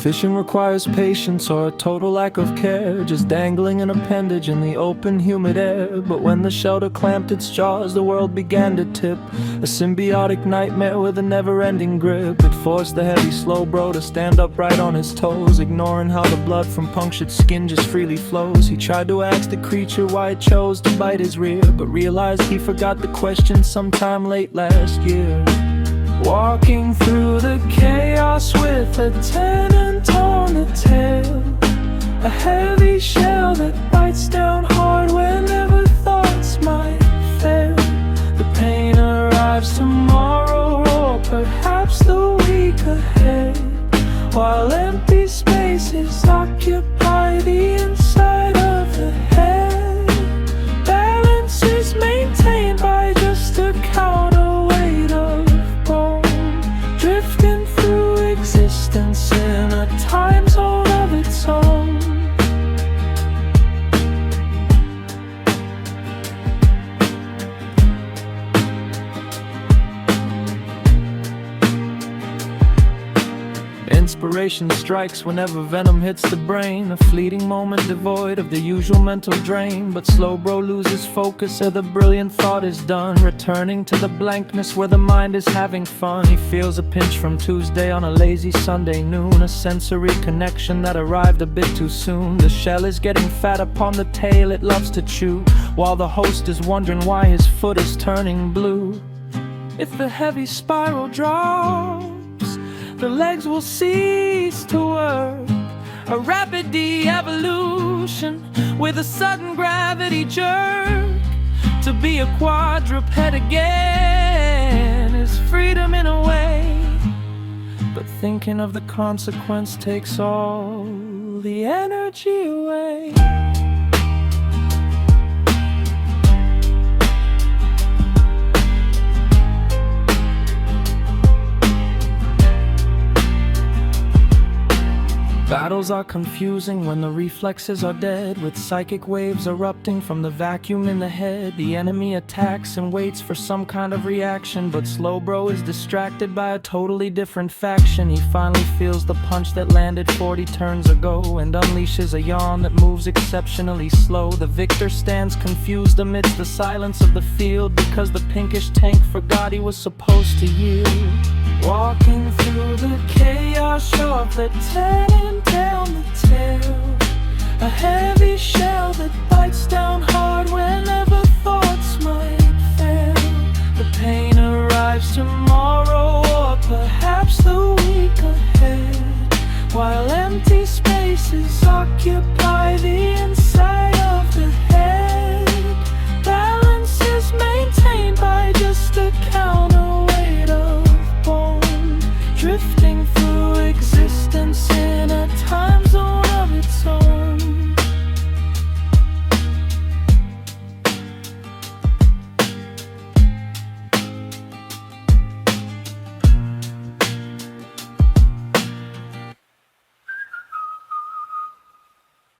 Fishing requires patience or a total lack of care, just dangling an appendage in the open, humid air. But when the Shellder clamped its jaws, the world began to tip, a symbiotic nightmare with a never-ending grip. It forced the heavy Slowbro to stand upright on his toes, ignoring how the blood from punctured skin just freely flows. He tried to ask the creature why it chose to bite his rear, but realized he forgot the question sometime late last year. Walking through the chaos with a tenant on the tail, a heavy shell that bites down hard whenever thoughts might fail. The pain arrives tomorrow or perhaps the week ahead, while empty spaces occupy the inside of the head. Balance is maintained by just a counterweight of drifting through existence in a time zone of its own. Inspiration strikes whenever venom hits the brain, a fleeting moment devoid of the usual mental drain. But Slowbro loses focus ere the brilliant thought is done, returning to the blankness where the mind is having fun. He feels a pinch from Tuesday on a lazy Sunday noon, a sensory connection that arrived a bit too soon. The shell is getting fat upon the tail it loves to chew, while the host is wondering why his foot is turning blue. If the heavy spiral drops, the legs will cease to work, a rapid de-evolution with a sudden gravity jerk. To be a quadruped again is freedom in a way, but thinking of the consequence takes all the energy away. Battles are confusing when the reflexes are dead, with psychic waves erupting from the vacuum in the head. The enemy attacks and waits for some kind of reaction, but Slowbro is distracted by a totally different faction. He finally feels the punch that landed 40 turns ago and unleashes a yawn that moves exceptionally slow. The victor stands confused amidst the silence of the field, because the pinkish tank forgot he was supposed to yield. Walking through the chaos of the tenant down the tail, a heavy shell that bites down hard whenever thoughts might fail. The pain arrives tomorrow or perhaps the week ahead, while empty spaces occupy